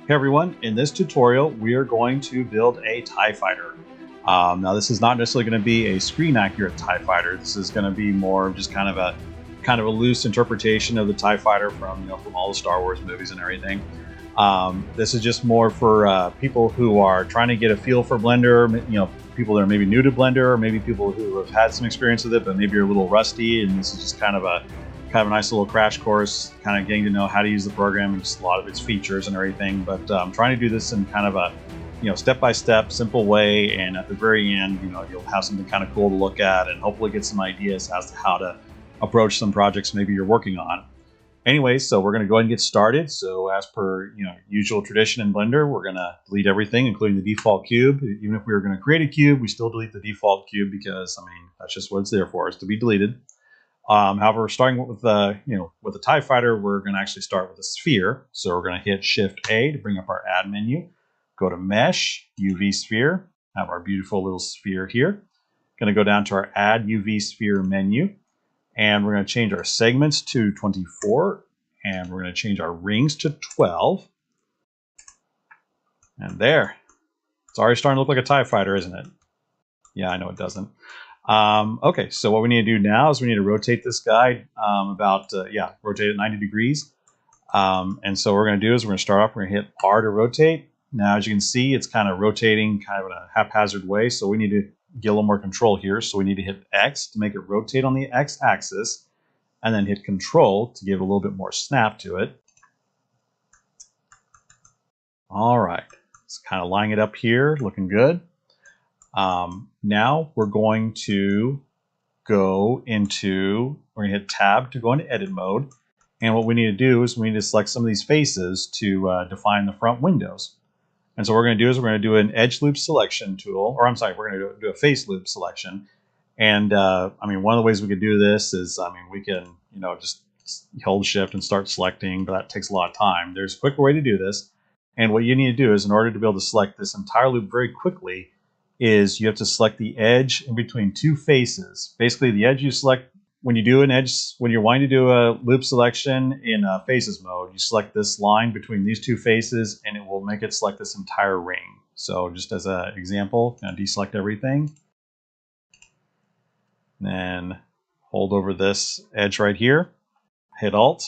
Hey everyone, in this tutorial we are going to build a TIE fighter. Now this is not necessarily going to be a screen accurate TIE fighter. This is going to be more just kind of a loose interpretation of the TIE fighter from all the Star Wars movies and everything. This is just more for people who are trying to get a feel for Blender. People that are maybe new to Blender, or maybe people who have had some experience with it but maybe are a little rusty. And this is just kind of a nice little crash course, kind of getting to know how to use the program and just a lot of its features and everything. But I'm trying to do this in kind of a step-by-step, simple way, and at the very end, you'll have something kind of cool to look at and hopefully get some ideas as to how to approach some projects maybe you're working on. Anyway, so we're going to go ahead and get started. So as per usual tradition in Blender, we're going to delete everything, including the default cube. Even if we were going to create a cube, we still delete the default cube because that's just what it's there for, is to be deleted. However, starting with the TIE fighter, we're going to actually start with a sphere. So we're going to hit Shift A to bring up our add menu. Go to Mesh, UV Sphere. Have our beautiful little sphere here. Going to go down to our Add UV Sphere menu. And we're going to change our segments to 24. And we're going to change our rings to 12. And there. It's already starting to look like a TIE fighter, isn't it? Yeah, I know it doesn't. Okay, so what we need to do now is we need to rotate this guy rotate it 90 degrees. And so what we're going to do is we're going to start off, we're going to hit R to rotate. Now, as you can see, it's kind of rotating kind of in a haphazard way, so we need to get a little more control here. So we need to hit X to make it rotate on the X axis, and then hit Control to give a little bit more snap to it. All right, it's kind of lining it up here, looking good. Now we're going to we're going to hit Tab to go into edit mode. And what we need to do is we need to select some of these faces to define the front windows. And so what we're going to do is we're going to do an edge loop selection tool, or I'm sorry, we're going to do a face loop selection. And one of the ways we could do this is, we can, just hold Shift and start selecting, but that takes a lot of time. There's a quicker way to do this. And what you need to do is, in order to be able to select this entire loop very quickly, is you have to select the edge in between two faces. Basically, the edge you select when you're wanting to do a loop selection in Faces mode, you select this line between these two faces, and it will make it select this entire ring. So just as an example, deselect everything. Then hold over this edge right here, hit Alt,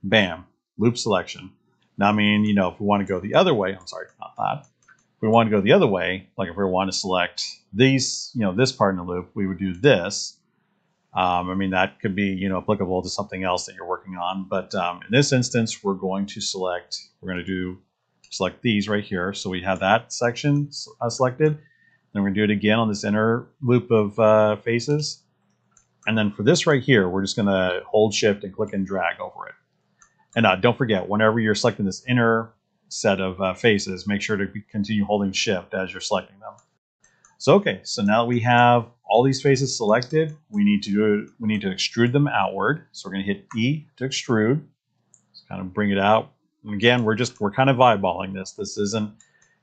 bam, loop selection. Now, if we want to go the other way, I'm sorry, not that. If we want to go the other way, like if we want to select these, this part in the loop, we would do this. That could be, applicable to something else that you're working on. But in this instance, we're going to select these right here. So we have that section selected. Then we're going to do it again on this inner loop of faces. And then for this right here, we're just going to hold Shift and click and drag over it. And don't forget, whenever you're selecting this inner set of faces, make sure to continue holding Shift as you're selecting them. So now that we have all these faces selected, we need to extrude them outward. So we're going to hit E to extrude. Just kind of bring it out. And again, we're kind of eyeballing this. This isn't,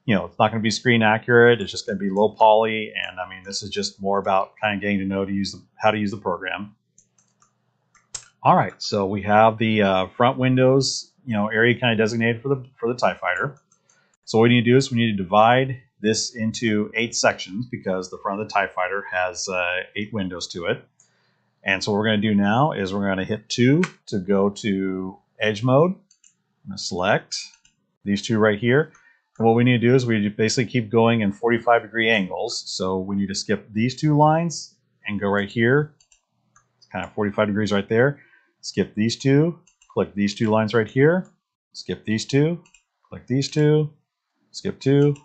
it's not going to be screen accurate. It's just going to be low poly, and this is just more about kind of getting to know how to use the program. All right, so we have the front windows, area kind of designated for the TIE fighter. So what we need to do is we need to divide this into 8 sections, because the front of the TIE fighter has 8 windows to it. And so what we're going to do now is we're going to hit 2 to go to edge mode. I'm going to select these 2 right here. And what we need to do is we basically keep going in 45-degree angles. So we need to skip these 2 lines and go right here. It's kind of 45 degrees right there. Skip these 2, click these 2 lines right here. Skip these 2, click these 2, skip 2.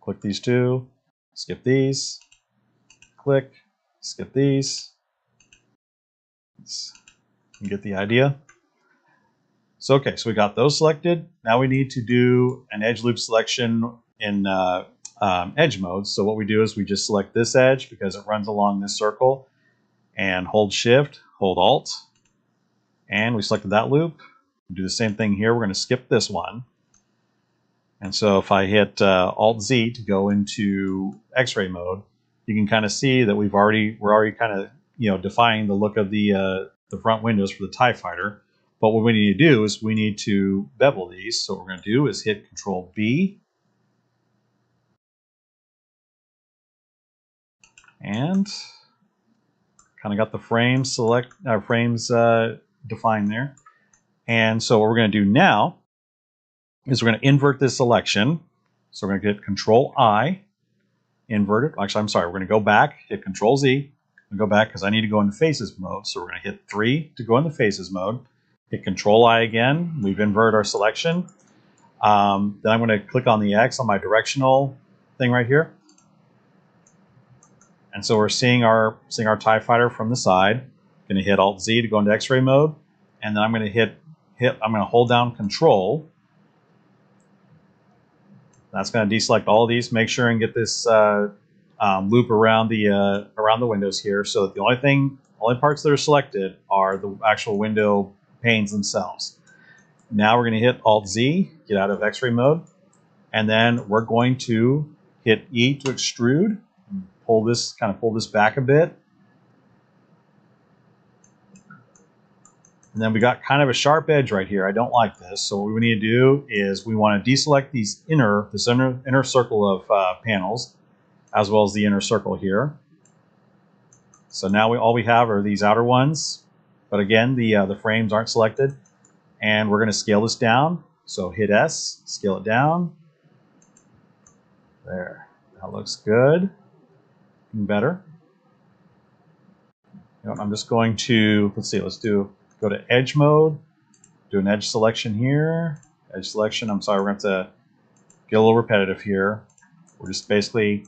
Click these 2, skip these, click, skip these. You get the idea. So we got those selected. Now we need to do an edge loop selection in edge mode. So what we do is we just select this edge because it runs along this circle, and hold Shift, hold Alt, and we selected that loop. Do the same thing here. We're going to skip this one. And so if I hit Alt-Z to go into X-ray mode, you can kind of see that we're already kind of defining the look of the front windows for the TIE fighter. But what we need to do is we need to bevel these. So what we're going to do is hit Control B. And kind of got the frames defined there. And so what we're going to do now is we're going to invert this selection. So we're going to hit Control I, invert it. Actually, I'm sorry, we're going to go back, hit Control Z, and go back because I need to go into Faces mode. So we're going to hit 3 to go into Faces mode. Hit Control I again. We've inverted our selection. Then I'm going to click on the X on my directional thing right here. And so we're seeing our TIE fighter from the side. Going to hit Alt Z to go into X-ray mode, and then I'm going to I'm going to hold down Control. That's going to deselect all of these. Make sure and get this loop around the windows here, so that the only parts that are selected are the actual window panes themselves. Now we're going to hit Alt Z, get out of X-ray mode, and then we're going to hit E to extrude. Pull this back a bit. And then we got kind of a sharp edge right here. I don't like this. So what we need to do is we want to deselect this inner circle of panels, as well as the inner circle here. So now all we have are these outer ones. But again, the frames aren't selected. And we're going to scale this down. So hit S, scale it down. There. That looks good. Better. I'm just going to, let's go to edge mode, do an edge selection here. Edge selection, I'm sorry, we're going to have to get a little repetitive here. We're just basically,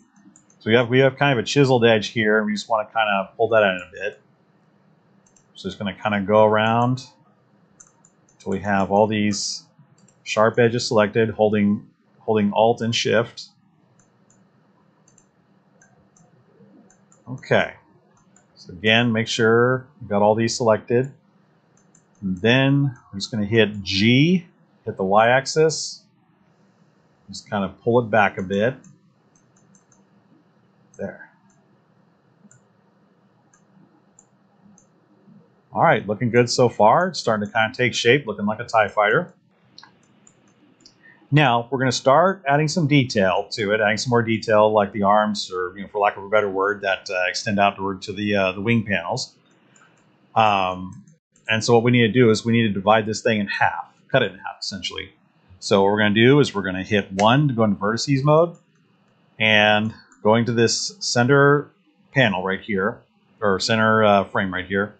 so we have kind of a chiseled edge here, and we just want to kind of pull that in a bit. So just going to kind of go around until we have all these sharp edges selected, holding Alt and Shift. Okay, so again, make sure you've got all these selected. And then we're just going to hit G, hit the Y-axis, just kind of pull it back a bit. There. All right, looking good so far. It's starting to kind of take shape, looking like a TIE fighter. Now, we're going to start adding some detail to it, adding some more detail like the arms, or for lack of a better word, that extend outward to the wing panels. And so what we need to do is we need to divide this thing in half, cut it in half, essentially. So what we're going to do is we're going to hit 1 to go into Vertices mode, and going to this center panel right here, or center frame right here.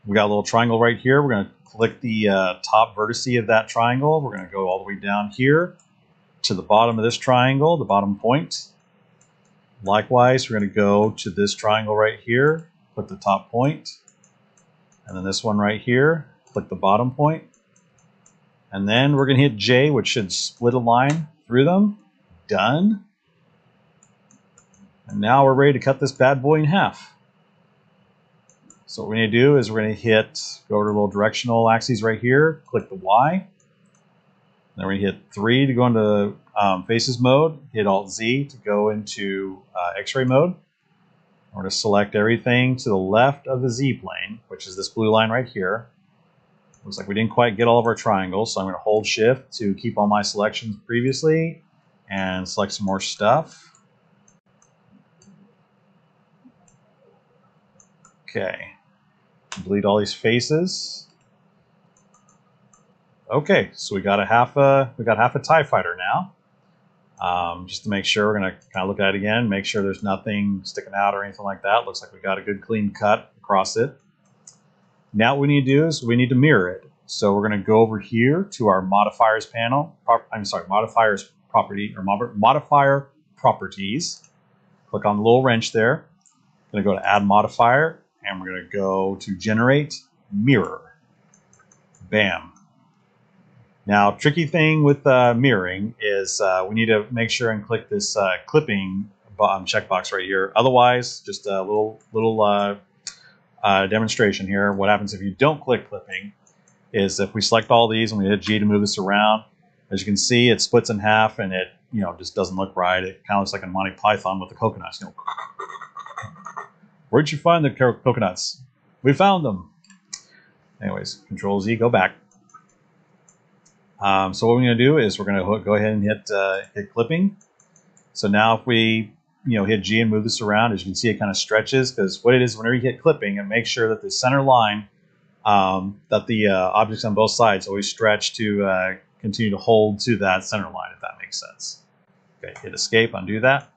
We got a little triangle right here. We're going to click the top vertice of that triangle. We're going to go all the way down here to the bottom of this triangle, the bottom point. Likewise, we're going to go to this triangle right here, click the top point. And then this one right here, click the bottom point. And then we're going to hit J, which should split a line through them. Done. And now we're ready to cut this bad boy in half. So what we need to do is we're going to go to the little directional axes right here, click the Y. Then we're going to hit 3 to go into Faces mode, hit Alt Z to go into X-ray mode. We're going to select everything to the left of the Z plane, which is this blue line right here. Looks like we didn't quite get all of our triangles, so I'm going to hold Shift to keep all my selections previously and select some more stuff. Okay. Delete all these faces. Okay, so we got half a TIE fighter now. Just to make sure, we're going to kind of look at it again, make sure there's nothing sticking out or anything like that. Looks like we got a good clean cut across it. Now what we need to do is we need to mirror it. So we're going to go over here to our modifiers panel. Modifiers property, or modifier properties. Click on the little wrench there. Going to go to add modifier, and we're going to go to generate mirror. Bam. Now, tricky thing with mirroring is we need to make sure and click this clipping checkbox right here. Otherwise, just a little demonstration here. What happens if you don't click clipping is if we select all these and we hit G to move this around, as you can see, it splits in half, and it just doesn't look right. It kind of looks like a Monty Python with the coconuts. Where'd you find the coconuts? We found them. Anyways, Control Z, go back. So what we're going to do is we're going to go ahead and hit clipping. So now if we hit G and move this around, as you can see, it kind of stretches, because what it is, whenever you hit clipping, it makes sure that the center line, that the objects on both sides always stretch to continue to hold to that center line, if that makes sense. Okay, hit escape, undo that.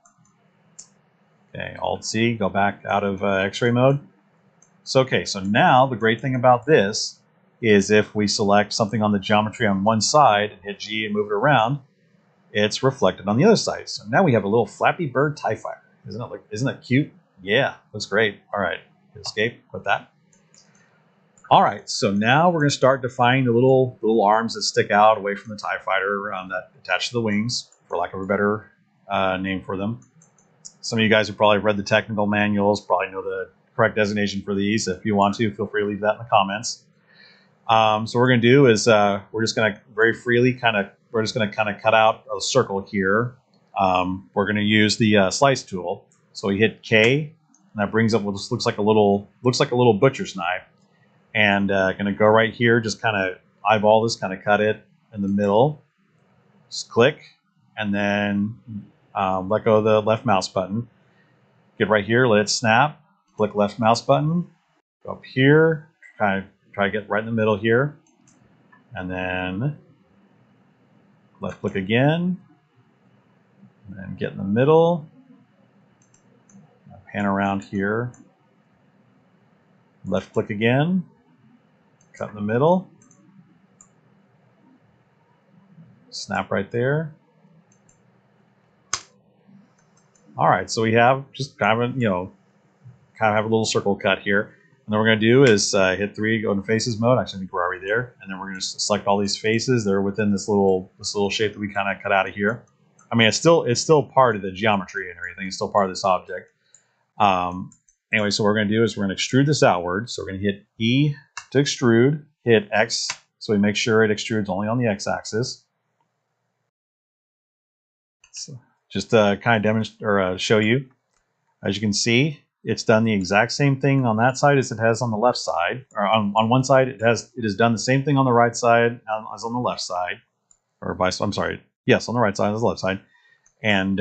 Okay, Alt-C, go back out of X-ray mode. So, okay, so now the great thing about this is if we select something on the geometry on one side and hit G and move it around, it's reflected on the other side. So now we have a little Flappy Bird TIE Fighter. Isn't that cute? Yeah, looks great. All right, hit escape, put that. All right, so now we're going to start defining the little arms that stick out away from the TIE Fighter that attach to the wings, for lack of a better name for them. Some of you guys who probably read the technical manuals probably know the correct designation for these. If you want to, feel free to leave that in the comments. So what we're going to do is we're just going to very freely kind of cut out a circle here. We're going to use the slice tool. So we hit K, and that brings up what looks like a little butcher's knife. And going to go right here, just kind of eyeball this, kind of cut it in the middle. Just click, and then let go of the left mouse button. Get right here, let it snap. Click left mouse button. Go up here, try to get right in the middle here, and then left click again, and then get in the middle. Pan around here. Left click again. Cut in the middle. Snap right there. All right, so we have just kind of have a little circle cut here. And then what we're going to do is hit 3, go into faces mode. Actually, I think we're already there. And then we're going to select all these faces that are within this little shape that we kind of cut out of here. I mean, it's still part of the geometry and everything. It's still part of this object. Anyway, so what we're going to do is we're going to extrude this outward. So we're going to hit E to extrude, hit X, so we make sure it extrudes only on the X-axis. So just to kind of demonstrate or show you, as you can see, it's done the exact same thing on that side as it has on the left side. Or on one side, it has done the same thing on the right side as on the left side, or vice. I'm sorry, yes, on the right side as the left side. And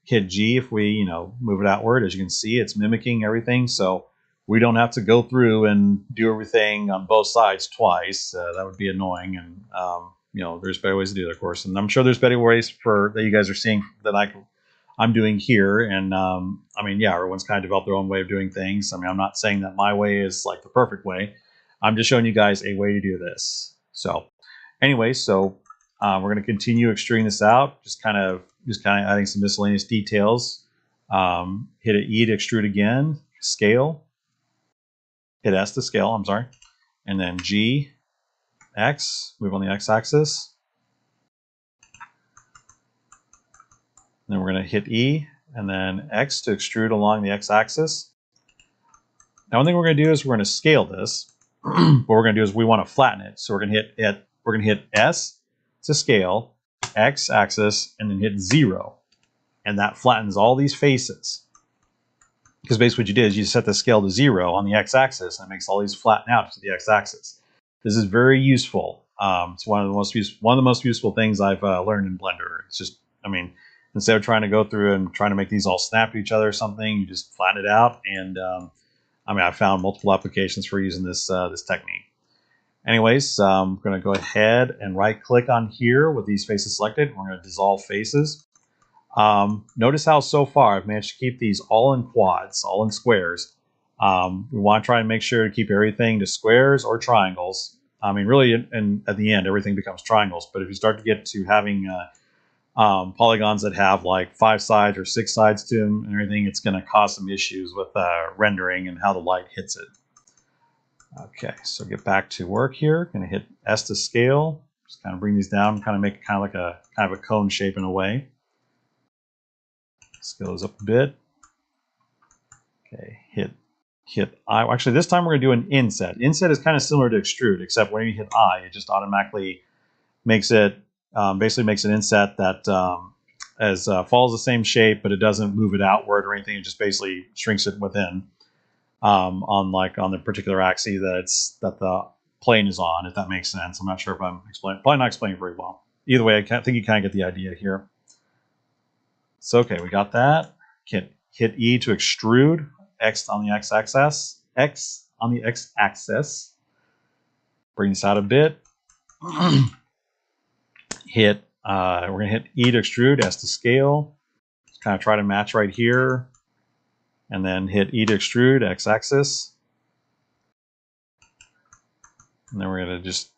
hit G if we move it outward. As you can see, it's mimicking everything, so we don't have to go through and do everything on both sides twice. That would be annoying, and there's better ways to do it, of course. And I'm sure there's better ways that you guys are seeing that I'm doing here. And I mean, yeah, everyone's kind of developed their own way of doing things. I mean, I'm not saying that my way is like the perfect way. I'm just showing you guys a way to do this. So anyway, so we're going to continue extruding this out, just kind of adding some miscellaneous details. Hit an E to extrude again, scale. Hit S to scale, I'm sorry. And then G, X, move on the X-axis. Then we're going to hit E and then X to extrude along the X-axis. Now, one thing we're going to do is we're going to scale this. What we're going to do is we want to flatten it. So we're going to hit S to scale, X-axis, and then hit 0. And that flattens all these faces. Because basically what you did is you set the scale to 0 on the X-axis, and it makes all these flatten out to the X-axis. This is very useful. It's one of the most useful things I've learned in Blender. It's just, I mean, instead of trying to go through and trying to make these all snap to each other or something, you just flatten it out. And I mean, I found multiple applications for using this technique. Anyways, I'm going to go ahead and right-click on here with these faces selected. We're going to dissolve faces. Notice how so far I've managed to keep these all in quads, all in squares. We want to try and make sure to keep everything to squares or triangles. I mean, really, and at the end, everything becomes triangles. But if you start to get to having polygons that have like 5 sides or 6 sides to them and everything, it's going to cause some issues with rendering and how the light hits it. Okay, so get back to work here. Going to hit S to scale. Just kind of bring these down, kind of make it kind of a cone shape in a way. Scale those up a bit. Okay, hit I. Actually, this time we're going to do an inset. Inset is kind of similar to extrude, except when you hit I, it just automatically makes it, basically makes an inset that follows the same shape, but it doesn't move it outward or anything. It just basically shrinks it within on the particular axis that plane is on, if that makes sense. I'm not sure if I'm probably not explaining very well. Either way, I think you kind of get the idea here. So, okay, we got that. Hit E to extrude, X on the x-axis, Bring this out a bit. We're going to hit E to extrude, S to scale. Just kind of try to match right here. And then hit E to extrude, x-axis. And then we're going to just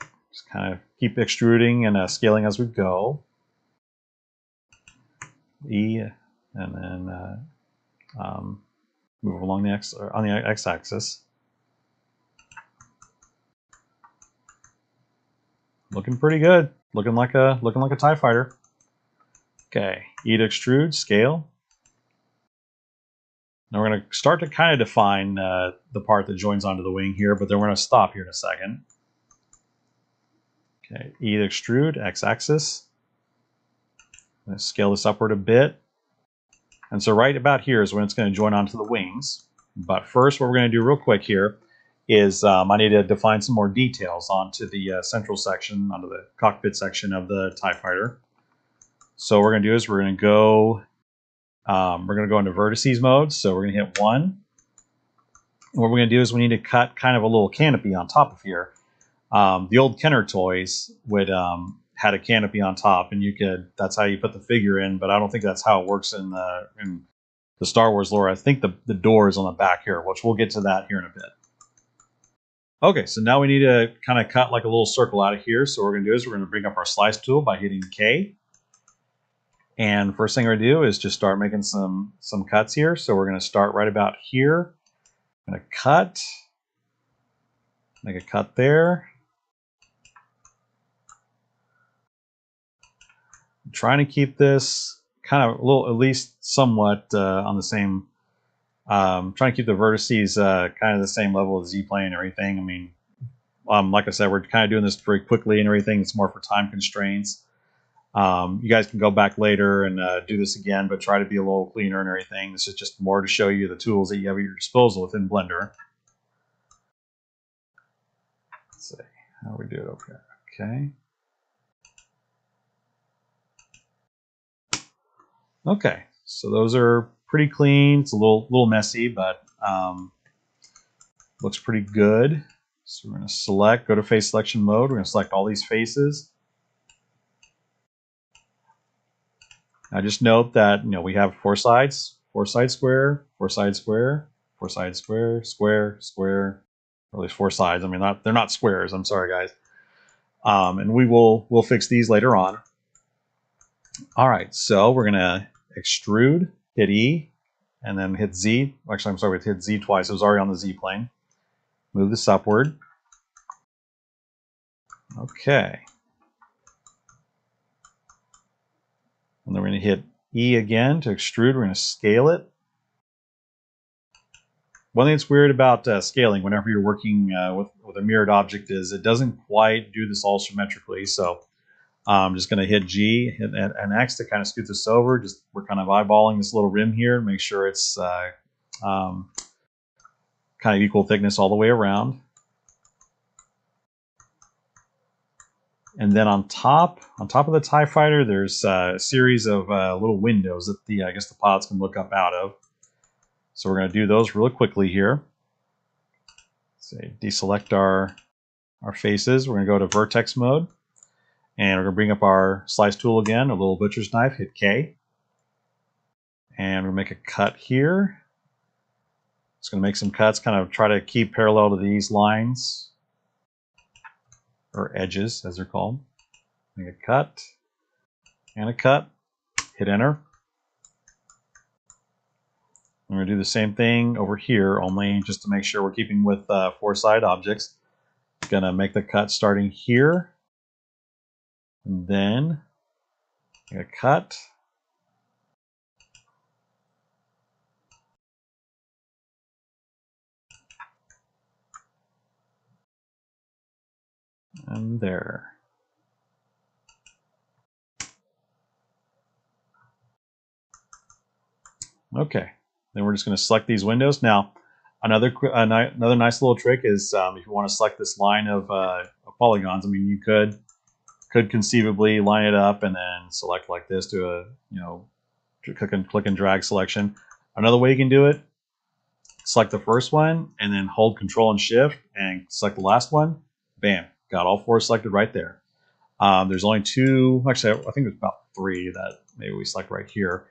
kind of keep extruding and scaling as we go. E, and then move along the on the x-axis. Looking pretty good. Looking like a TIE fighter. Okay, E to extrude, scale. Now we're going to start to kind of define the part that joins onto the wing here, but then we're going to stop here in a second. Okay, E to extrude, x-axis. I'm going to scale this upward a bit. And so right about here is when it's going to join onto the wings. But first, what we're going to do real quick here is I need to define some more details onto the central section, onto the cockpit section of the TIE fighter. So what we're going to do is we're going to go into Vertices Mode. So we're going to hit 1. And what we're going to do is we need to cut kind of a little canopy on top of here. The old Kenner toys would had a canopy on top, and that's how you put the figure in, but I don't think that's how it works in the Star Wars lore. I think the door is on the back here, which we'll get to that here in a bit. Okay, so now we need to kind of cut like a little circle out of here. So what we're going to do is we're going to bring up our slice tool by hitting K. And first thing we're going to do is just start making some cuts here. So we're going to start right about here. I'm going to cut, make a cut there. I'm trying to keep this kind of a little, at least somewhat on the same. Trying to keep the vertices kind of the same level as Z-plane and everything. I mean, like I said, we're kind of doing this very quickly and everything. It's more for time constraints. You guys can go back later and do this again, but try to be a little cleaner and everything. This is just more to show you the tools that you have at your disposal within Blender. Let's see how we do it over here. Okay. Okay, so those are pretty clean. It's a little messy, but looks pretty good. So we're going to select, go to face selection mode. We're going to select all these faces. Now just note that we have 4 sides: 4 side square, 4 side square, 4 side square, square, square. Or at least 4 sides. I mean, they're not squares. I'm sorry, guys. And we'll fix these later on. All right, so we're gonna extrude, hit E, and then hit Z. Actually, I'm sorry, we hit Z twice. It was already on the Z plane. Move this upward. Okay. And then we're going to hit E again to extrude. We're going to scale it. One thing that's weird about scaling whenever you're working with a mirrored object is it doesn't quite do this all symmetrically. So I'm just going to hit G, hit an X to kind of scoot this over. We're kind of eyeballing this little rim here to make sure it's kind of equal thickness all the way around. And then on top of the TIE fighter, there's a series of little windows that I guess the pilots can look up out of. So we're going to do those really quickly here. Say deselect our faces. We're going to go to Vertex Mode, and we're going to bring up our slice tool again, a little butcher's knife. Hit K, and we're going to make a cut here. It's going to make some cuts, kind of try to keep parallel to these lines, or edges as they're called. Make a cut and a cut. Hit enter. I'm going to do the same thing over here, only just to make sure we're keeping with 4 side objects. Going to make the cut starting here, and then make a cut. And there. Okay, then we're just going to select these windows. Now, Another nice little trick is if you want to select this line of polygons. I mean, you could conceivably line it up and then select like this to a click and drag selection. Another way you can do it: select the first one and then hold Control and Shift and select the last one. Bam, got all four selected right there. There's only two, actually I think there's about three that maybe we select right here.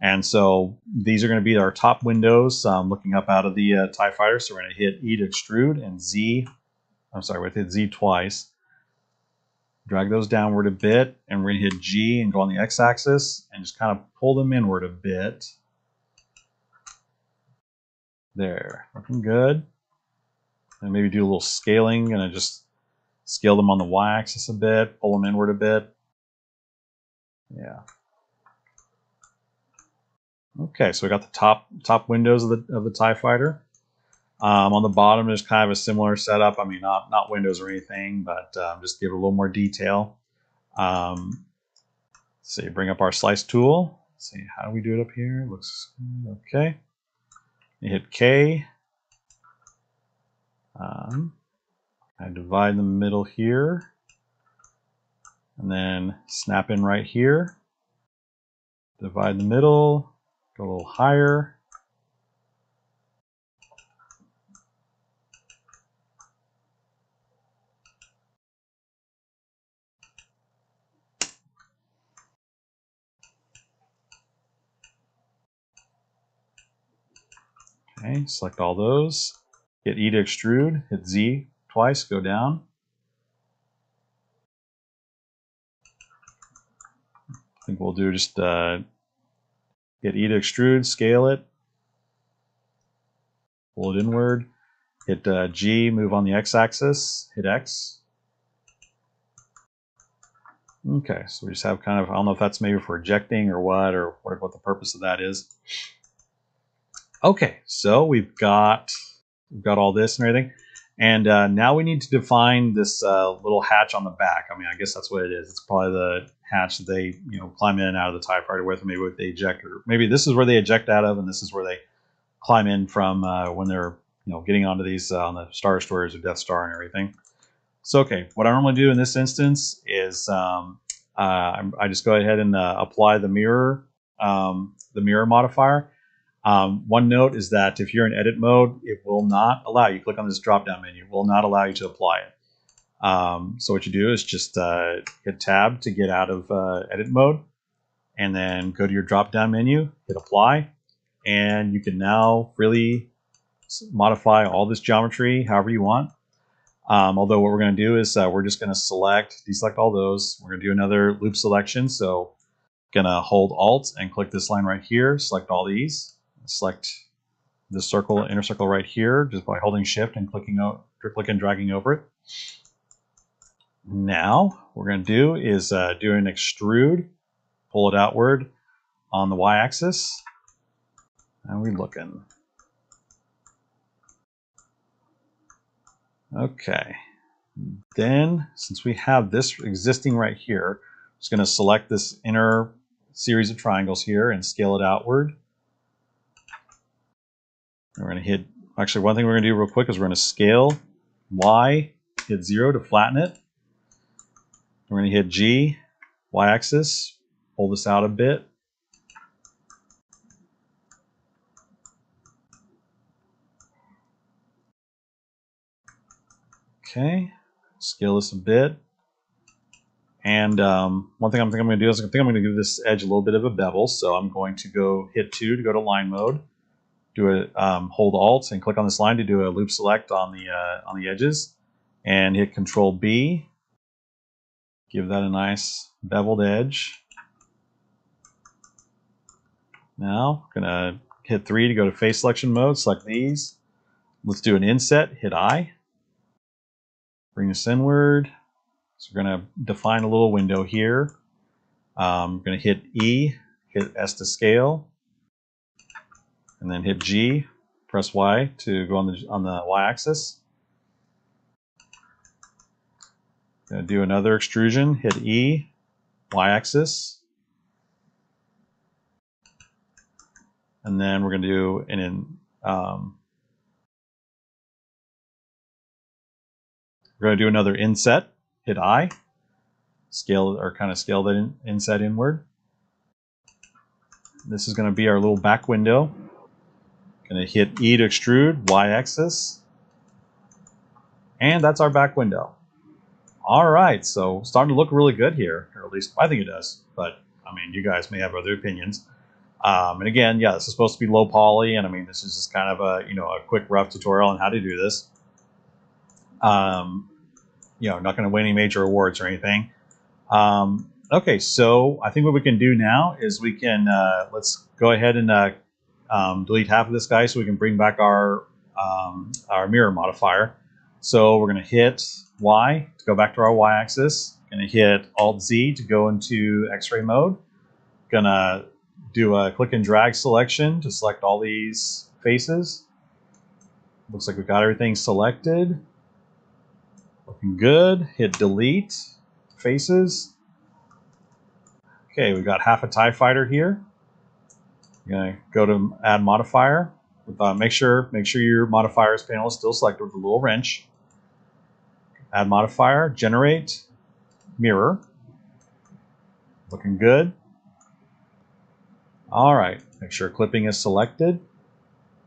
And so these are going to be our top windows looking up out of the TIE Fighter. So we're going to hit E to extrude and Z. I'm sorry, we're going to hit Z twice. Drag those downward a bit, and we're going to hit G and go on the X-axis and just kind of pull them inward a bit. There, looking good. And maybe do a little scaling, and just scale them on the Y-axis a bit, pull them inward a bit. Yeah. Okay, so we got the top windows of the TIE Fighter. On the bottom, there's kind of a similar setup. I mean, not windows or anything, but just give it a little more detail. Let's see, bring up our slice tool. Let's see, how do we do it up here? It looks okay. You hit K. I divide the middle here, and then snap in right here. Divide the middle, go a little higher. Okay, select all those. Hit E to extrude, hit Z twice, go down. I think we'll do just hit E to extrude, scale it, pull it inward, hit G, move on the X-axis, hit X. Okay, so we just have kind of, I don't know if that's maybe for ejecting or what the purpose of that is. Okay, so we've got all this and everything. And now we need to define this little hatch on the back. I mean, I guess that's what it is. It's probably the hatch that they climb in and out of the TIE Fighter with, maybe with the ejector. Maybe this is where they eject out of, and this is where they climb in from when they're getting onto these on the Star Destroyers or Death Star and everything. So okay, what I normally do in this instance is I just go ahead and apply the mirror modifier. One note is that if you're in edit mode, it will not allow you. Click on this drop down menu, it will not allow you to apply it. So what you do is just hit tab to get out of edit mode, and then go to your drop down menu, hit apply, and you can now freely modify all this geometry however you want. Although what we're going to do is we're just going to deselect all those. We're going to do another loop selection. So going to hold Alt and click this line right here, select all these, select this circle, inner circle right here, just by holding Shift and click and dragging over it. Now what we're going to do is do an extrude, pull it outward on the Y-axis. How are we looking? Okay. Then, since we have this existing right here, I'm just going to select this inner series of triangles here and scale it outward. We're going to hit, actually one thing we're going to do real quick is we're going to scale Y, hit 0 to flatten it. We're going to hit G, Y-axis, pull this out a bit. Okay, scale this a bit. And one thing I'm going to do is I'm going to give this edge a little bit of a bevel. So I'm going to go hit 2 to go to line mode. Do a hold Alt and click on this line to do a loop select on the edges, and hit Control B. Give that a nice beveled edge. Now I'm gonna hit 3 to go to face selection mode. Select these. Let's do an inset. Hit I. Bring this inward. So we're gonna define a little window here. I'm gonna hit E. Hit S to scale. And then hit G, press Y to go on the Y-axis. Gonna do another extrusion, hit E, Y-axis. And then we're gonna do We're going to do another inset. Hit I. Scale or kind of scale that inset inward. This is going to be our little back window. Going to hit E to extrude, Y-axis. And that's our back window. All right, so starting to look really good here, or at least I think it does. But I mean, you guys may have other opinions. And again, yeah, this is supposed to be low poly, and I mean, this is just kind of a a quick rough tutorial on how to do this. Not going to win any major awards or anything. Okay, so I think what we can do now is we can let's go ahead and delete half of this guy so we can bring back our mirror modifier. So we're going to hit Y to go back to our Y-axis. Going to hit Alt-Z to go into X-ray mode. Going to do a click and drag selection to select all these faces. Looks like we've got everything selected. Looking good. Hit delete faces. Okay, we've got half a TIE fighter here. You're going to go to add modifier. Make sure your modifiers panel is still selected with the little wrench. Add modifier, generate, mirror. Looking good. All right, make sure clipping is selected.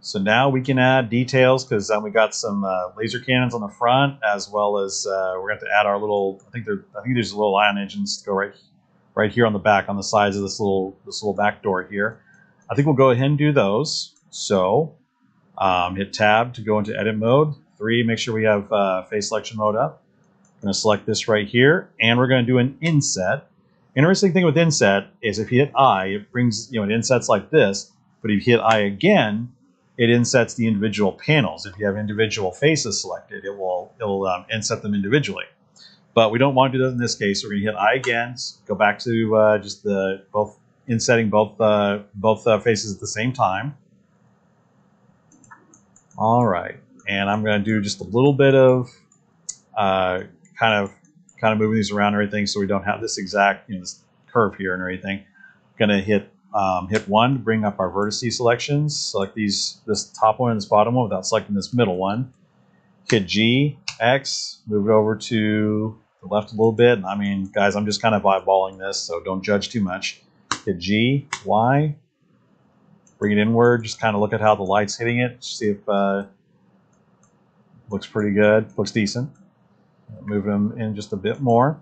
So now we can add details because we got some laser cannons on the front, as well as we're going to add our little. I think there's little ion engines to go right here on the back, on the sides of this little back door here. I think we'll go ahead and do those. So hit Tab to go into Edit mode. 3, make sure we have face selection mode up. I'm going to select this right here, and we're going to do an inset. Interesting thing with inset is if you hit I, it brings it insets like this. But if you hit I again, it insets the individual panels. If you have individual faces selected, it'll inset them individually. But we don't want to do that in this case. So we're going to hit I again, go back to just insetting both faces at the same time. All right, and I'm going to do just a little bit of kind of moving these around and everything, so we don't have this exact this curve here and everything. Going to hit 1 to bring up our vertices selections. Select this top one and this bottom one without selecting this middle one. Hit G, X, move it over to the left a little bit. And I mean, guys, I'm just kind of eyeballing this, so don't judge too much. Hit G, Y, bring it inward. Just kind of look at how the light's hitting it. See if looks pretty good, looks decent. Move them in just a bit more.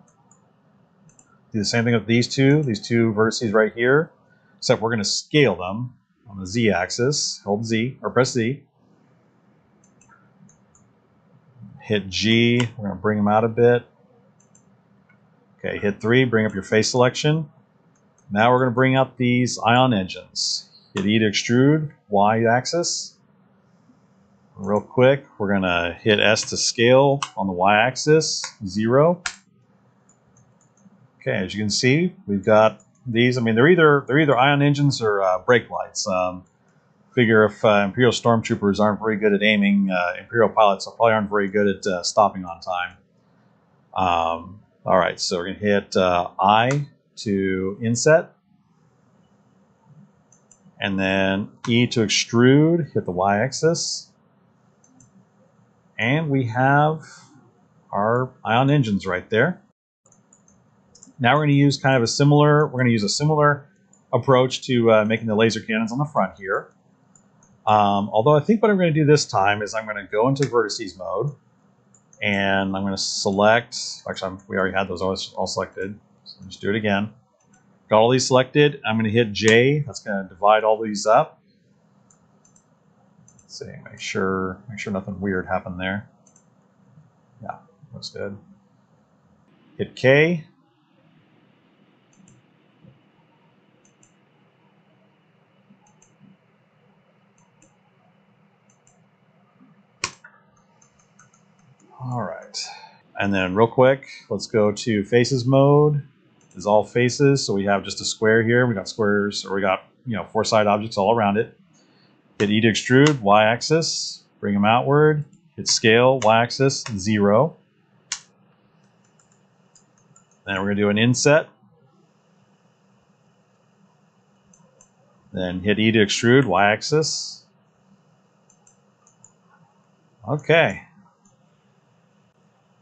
Do the same thing with these two vertices right here, except we're going to scale them on the Z-axis. Hold Z, or press Z. Hit G, we're going to bring them out a bit. Okay, hit 3, bring up your face selection. Now we're going to bring up these ion engines. Hit E to extrude, Y-axis. Real quick, we're going to hit S to scale on the Y-axis, 0. Okay, as you can see, we've got these. I mean, they're either ion engines or brake lights. Figure if Imperial stormtroopers aren't very good at aiming, Imperial pilots probably aren't very good at stopping on time. All right, so we're going to hit I to inset, and then E to extrude. Hit the Y-axis. And we have our ion engines right there. Now we're going to use a similar approach to making the laser cannons on the front here. Although I think what I'm going to do this time is I'm going to go into Vertices mode, and I'm going to select. Actually, we already had those all selected. So just do it again. Got all these selected. I'm going to hit J. That's going to divide all these up. See, make sure nothing weird happened there. Yeah, looks good. Hit K. All right, and then real quick, let's go to Faces mode. This is all faces, so we have just a square here. We got squares, or we got 4 side objects all around it. Hit E to extrude, Y-axis, bring them outward. Hit scale, Y-axis, 0. Then we're going to do an inset. Then hit E to extrude, Y-axis. Okay.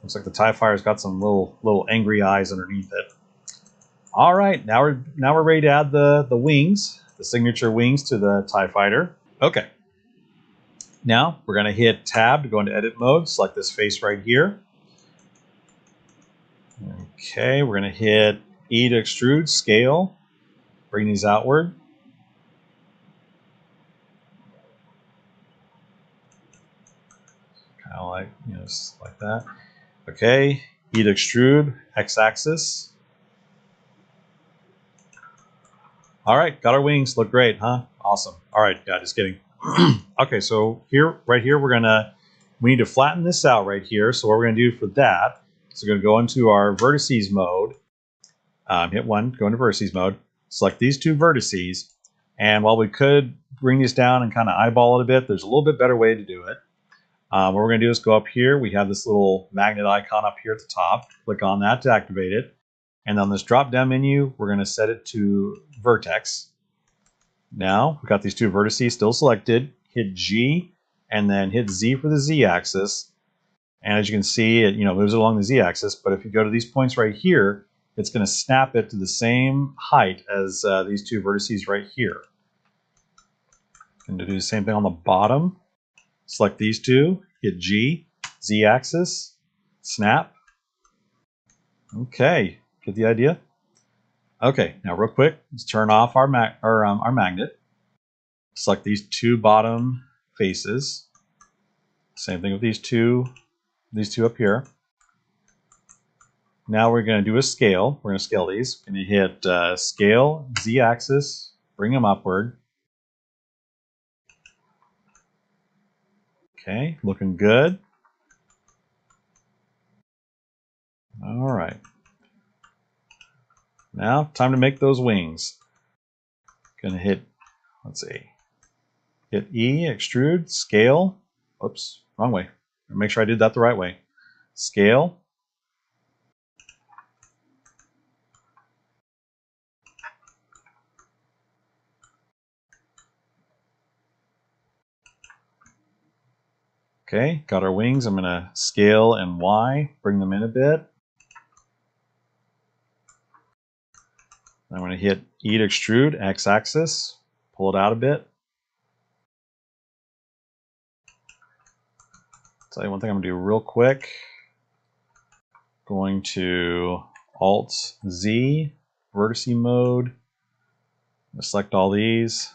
Looks like the TIE Fighter's got some little angry eyes underneath it. All right, now we're ready to add the wings, the signature wings to the TIE Fighter. Okay. Now we're going to hit Tab to go into Edit Mode. Select this face right here. Okay, we're going to hit E to extrude, scale, bring these outward. Kind of like, just like that. Okay, E to extrude, X-axis. All right, got our wings. Look great, huh? Awesome. All right, yeah, just kidding. Okay, so right here, we need to flatten this out right here. So what we're going to do for that is we're going to go into our Vertices mode. Hit 1, go into Vertices mode. Select these 2 vertices. And while we could bring these down and kind of eyeball it a bit, there's a little bit better way to do it. What we're going to do is go up here. We have this little magnet icon up here at the top. Click on that to activate it. And on this drop-down menu, we're going to set it to Vertex. Now, we've got these 2 vertices still selected. Hit G, and then hit Z for the Z-axis. And as you can see, it moves along the Z-axis. But if you go to these points right here, it's going to snap it to the same height as these 2 vertices right here. And to do the same thing on the bottom, select these 2, hit G, Z-axis, snap. Okay, get the idea? Okay, now real quick, let's turn off our magnet. Select these 2 bottom faces. Same thing with these two up here. Now we're going to do a scale. We're going to scale these. We're going to hit Scale, Z-axis, bring them upward. Okay, looking good. All right. Now, time to make those wings. Going to hit, let's see, hit E, extrude, scale. Oops, wrong way. Make sure I did that the right way. Scale. Okay, got our wings. I'm going to scale and Y, bring them in a bit. I'm going to hit E to extrude, X-axis, pull it out a bit. Tell you one thing I'm going to do real quick. Going to Alt-Z, Vertices Mode. I'm going to select all these.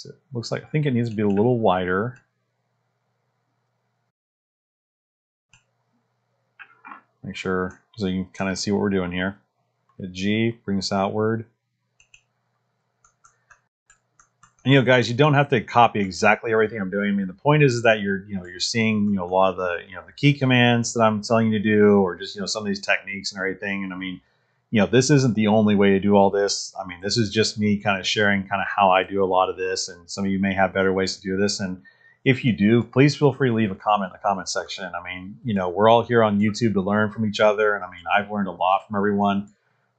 It looks like I think it needs to be a little wider. Make sure so you can kind of see what we're doing here. Hit G, bring this outward. And guys, you don't have to copy exactly everything I'm doing. I mean, the point is that you're seeing a lot of the the key commands that I'm telling you to do, or just some of these techniques and everything. And I mean, this isn't the only way to do all this. I mean, this is just me kind of sharing kind of how I do a lot of this, and some of you may have better ways to do this. And if you do, please feel free to leave a comment in the comment section. I mean, we're all here on YouTube to learn from each other, and I mean, I've learned a lot from everyone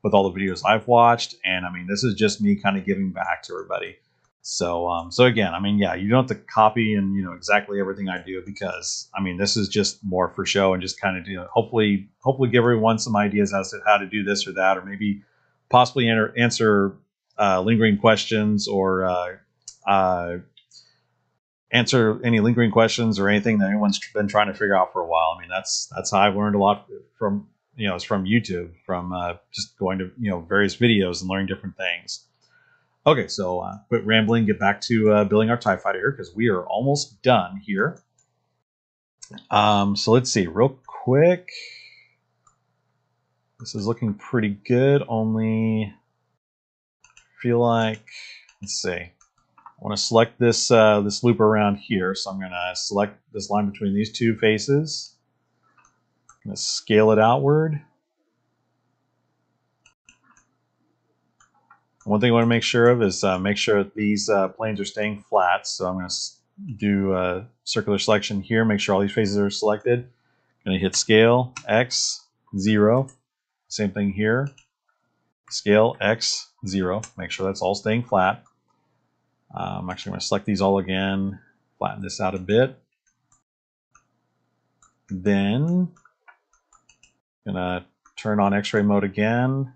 with all the videos I've watched, and I mean, this is just me kind of giving back to everybody. So again, I mean, yeah, you don't have to copy and exactly everything I do, because I mean, this is just more for show and just kind of hopefully give everyone some ideas as to how to do this or that, or maybe possibly answer lingering questions, or answer any lingering questions or anything that anyone's been trying to figure out for a while. I mean, that's how I've learned a lot from it's from YouTube, from just going to various videos and learning different things. Okay, so quit rambling, get back to building our TIE Fighter here, because we are almost done here. So let's see, real quick. This is looking pretty good, only feel like, let's see. I want to select this this loop around here, so I'm going to select this line between these 2 faces. I'm going to scale it outward. One thing I want to make sure of is make sure that these planes are staying flat. So I'm going to do a circular selection here. Make sure all these faces are selected. I'm going to hit Scale, X, 0. Same thing here. Scale, X, 0. Make sure that's all staying flat. I'm actually going to select these all again. Flatten this out a bit. Then Gonna turn on X-ray mode again.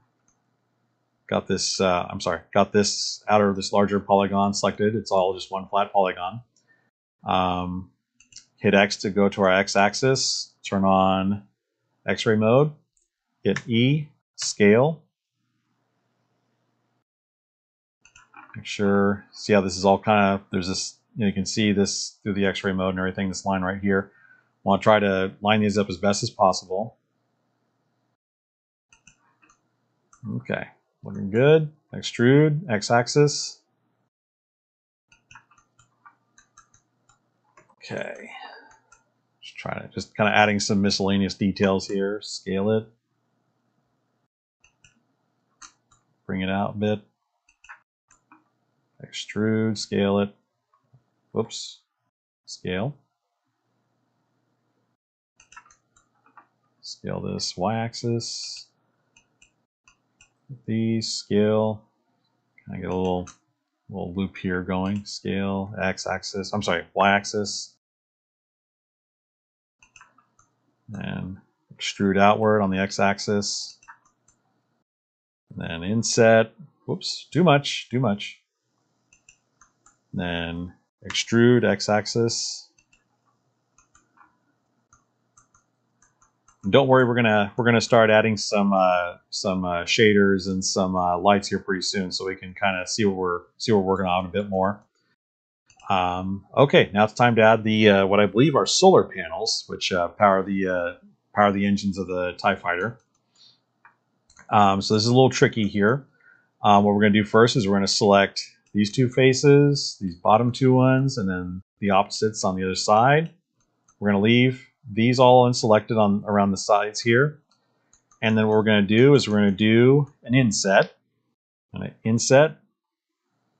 Got this, got this out of this larger polygon selected. It's all just one flat polygon. Hit X to go to our X-axis. Turn on X-ray mode. Hit E, scale. Make sure, see how this is all kind of, there's this, you can see this through the X-ray mode and everything, this line right here. Want to try to line these up as best as possible. Okay, looking good. Extrude, X-axis. Okay. Just kind of adding some miscellaneous details here. Scale it. Bring it out a bit. Extrude, scale it. Whoops. Scale. Scale this y-axis. These, scale. Kind of get a little loop here going. Scale, x-axis. I'm sorry, y-axis. And extrude outward on the x-axis. Then inset. Whoops, too much. Then extrude x-axis. Don't worry, we're gonna start adding some shaders and some lights here pretty soon, so we can kind of see what we're working on a bit more. Okay, now it's time to add the what I believe are solar panels, which power the engines of the TIE Fighter. So this is a little tricky here. What we're going to do first is we're going to select these two faces, these bottom two ones, and then the opposites on the other side. We're going to leave these all unselected on around the sides here. And then what we're going to do is we're going to do an inset. Inset,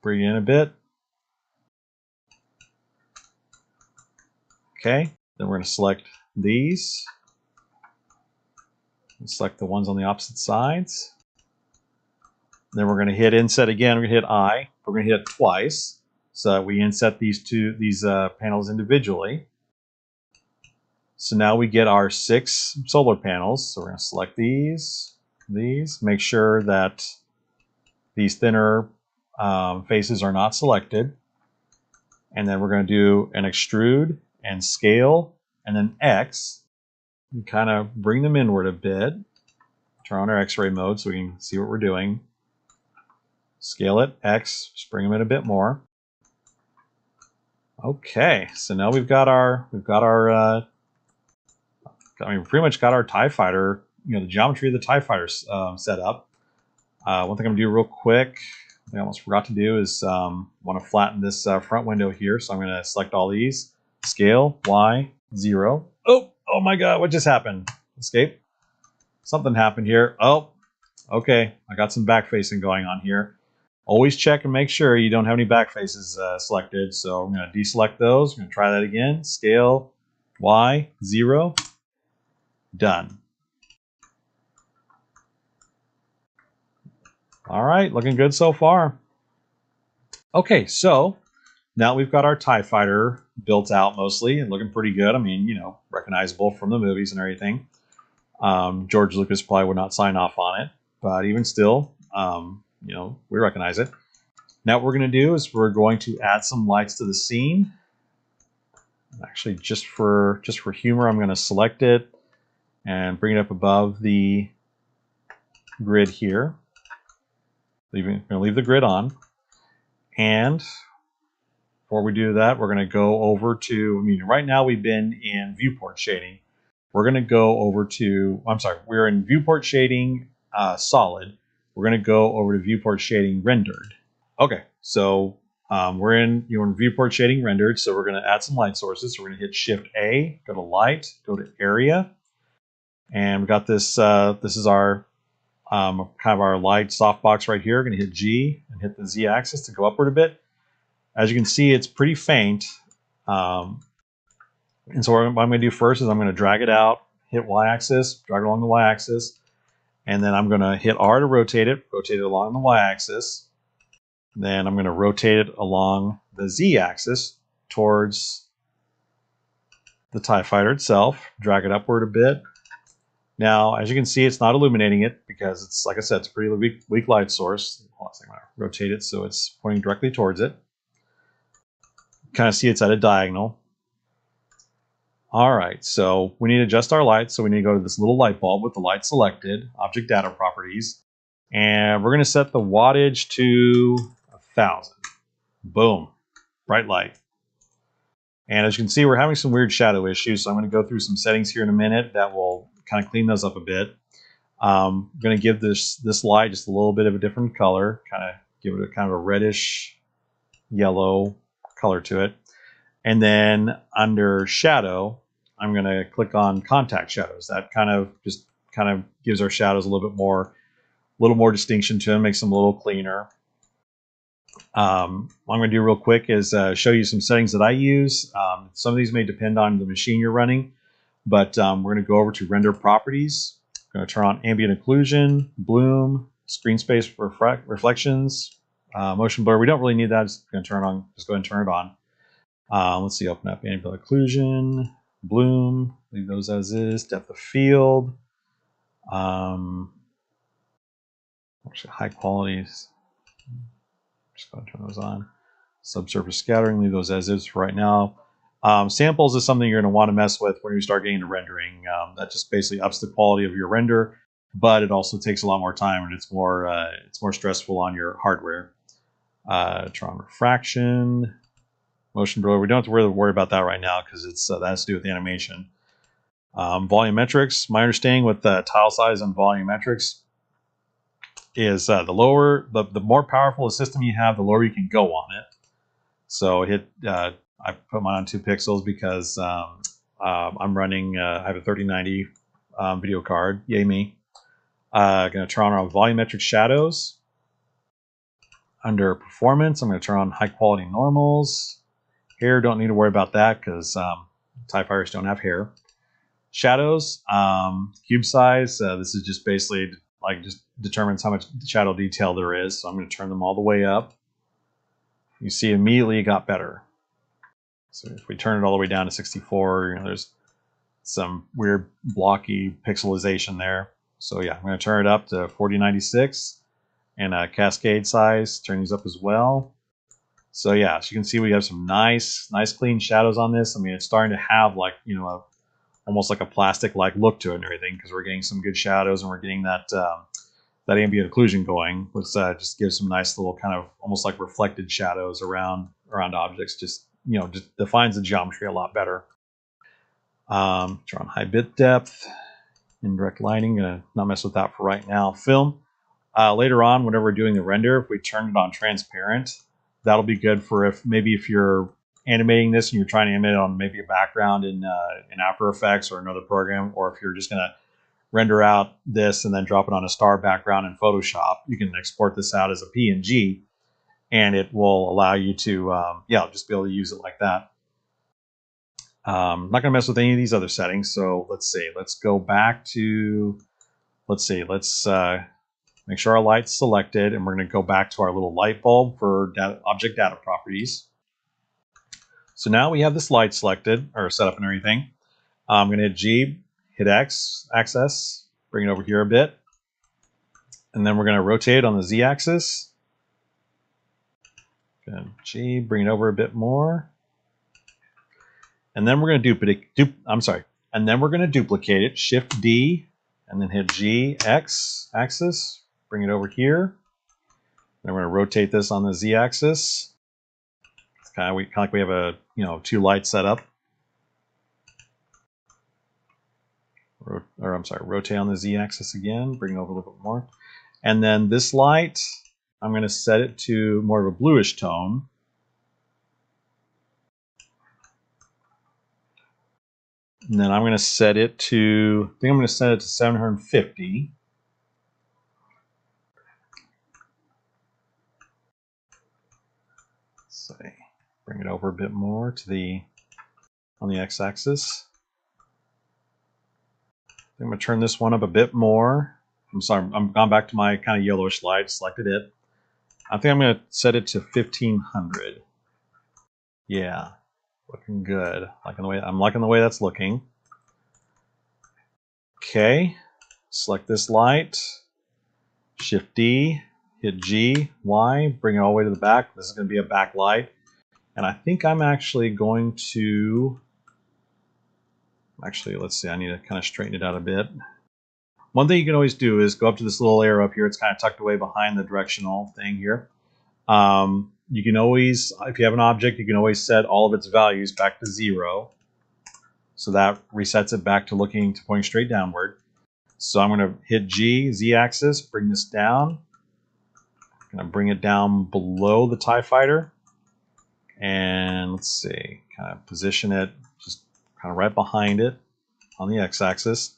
bring it in a bit. Okay, then we're going to select these. And select the ones on the opposite sides. Then we're going to hit inset again. We're going to hit I. We're going to hit it twice, so that we inset these panels individually. So now we get our 6 solar panels. So we're going to select these. Make sure that these thinner faces are not selected. And then we're going to do an extrude and scale, and then X. And kind of bring them inward a bit. Turn on our X-ray mode so we can see what we're doing. Scale it, X, just bring them in a bit more. Okay, so now we've got our pretty much got our TIE Fighter, the geometry of the TIE Fighter set up. One thing I'm gonna do real quick, I almost forgot to do, is want to flatten this front window here. So I'm gonna select all these, scale, Y, 0. Oh my God, what just happened? Escape. Something happened here. Oh, okay, I got some back facing going on here. Always check and make sure you don't have any back faces selected. So I'm going to deselect those. I'm going to try that again. Scale, Y, 0. Done. All right, looking good so far. Okay, so now we've got our TIE Fighter built out mostly and looking pretty good. I mean, recognizable from the movies and everything. George Lucas probably would not sign off on it, but even still, we recognize it. Now what we're going to do is we're going to add some lights to the scene. Actually, just for humor, I'm going to select it and bring it up above the grid here. I'm going to leave the grid on. And before we do that, we're going to go over to, right now we've been in viewport shading. We're going to go over to, we're in viewport shading solid. We're going to go over to viewport shading rendered. Okay, so we're in viewport shading rendered, so we're going to add some light sources. So we're going to hit Shift A, go to light, go to area, and we've got this. This is our kind of our light softbox right here. We're going to hit G and hit the Z axis to go upward a bit. As you can see, it's pretty faint. And so what I'm going to do first is I'm going to drag it out, hit Y axis, drag it along the Y axis. And then I'm going to hit R to rotate it along the Y-axis. Then I'm going to rotate it along the Z-axis towards the TIE Fighter itself. Drag it upward a bit. Now, as you can see, it's not illuminating it because it's, like I said, it's a pretty weak light source. Hold on a second, I'm going to rotate it so it's pointing directly towards it. Kind of see it's at a diagonal. All right, so we need to adjust our lights. So we need to go to this little light bulb with the light selected, object data properties, and we're going to set the wattage to 1000. Boom, bright light. And as you can see, we're having some weird shadow issues, so I'm going to go through some settings here in a minute that will kind of clean those up a bit. I'm going to give this light just a little bit of a different color, kind of give it a kind of a reddish yellow color to it. And then under shadow, I'm going to click on contact shadows. That kind of gives our shadows a little more distinction to them, makes them a little cleaner. What I'm going to do real quick is show you some settings that I use. Some of these may depend on the machine you're running, but we're going to go over to render properties. I'm going to turn on ambient occlusion, bloom, screen space reflections, motion blur. We don't really need that. Just going to turn on. Just go ahead and turn it on. Let's see. Open up ambient occlusion, bloom. Leave those as is. Depth of field. Actually, high qualities. Just go and turn those on. Subsurface scattering, leave those as is for right now. Samples is something you're going to want to mess with when you start getting to rendering. That just basically ups the quality of your render, but it also takes a lot more time and it's more stressful on your hardware. Turn on refraction, motion blur. We don't have to worry about that right now because it's that has to do with the animation. Volumetrics. My understanding with tile size and volumetrics is the more powerful a system you have, the lower you can go on it. So I put mine on 2 pixels because I'm running, I have a 3090 video card. Yay me. Going to turn on volumetric shadows. Under performance, I'm going to turn on high quality normals. Hair, don't need to worry about that because TIE fighters don't have hair. Shadows, cube size. This is just basically just determines how much shadow detail there is. So I'm going to turn them all the way up. You see immediately it got better. So if we turn it all the way down to 64, there's some weird blocky pixelization there. So yeah, I'm going to turn it up to 4096 and cascade size, turn these up as well. So yeah, as you can see, we have some nice clean shadows on this. I mean, it's starting to have almost like a plastic-like look to it and everything because we're getting some good shadows and we're getting that ambient occlusion going, which just gives some nice little kind of almost like reflected shadows around objects. Just defines the geometry a lot better. Turn on high bit depth, indirect lighting. Gonna not mess with that for right now. Film. Later on, whenever we're doing the render, if we turn it on transparent, that'll be good for if you're animating this and you're trying to animate it on maybe a background in After Effects or another program, or if you're just gonna render out this and then drop it on a star background in Photoshop, you can export this out as a PNG and it will allow you to just be able to use it like that. I'm not going to mess with any of these other settings. So let's see. Let's go back to, let's make sure our light's selected, and we're going to go back to our little light bulb for object data properties. So now we have this light selected or set up and everything. I'm going to hit G, hit X axis, bring it over here a bit, and then we're going to rotate it on the Z axis. And G, bring it over a bit more. And then we're going to duplicate it, Shift D, and then hit G, X axis, bring it over here. Then we're going to rotate this on the Z axis. It's kind of like we have a 2 lights set up. Rotate on the Z axis again, bring it over a little bit more. And then this light, I'm going to set it to more of a bluish tone. And then I'm going to set it to, I think I'm going to set it to 750. Let's see, bring it over a bit more to on the x-axis. I'm going to turn this one up a bit more. I'm sorry, I'm gone back to my kind of yellowish light, selected it. I think I'm going to set it to 1500. Yeah, looking good. I'm liking the way that's looking. Okay, select this light, Shift D, hit G, Y, bring it all the way to the back. This is going to be a backlight. And I think I'm actually going to, let's see, I need to kind of straighten it out a bit. One thing you can always do is go up to this little arrow up here. It's kind of tucked away behind the directional thing here. You can always, if you have an object, you can always set all of its values back to 0. So that resets it back to pointing straight downward. So I'm going to hit G, Z-axis, bring this down. I'm going to bring it down below the TIE fighter. And let's see, kind of position it just kind of right behind it on the X-axis.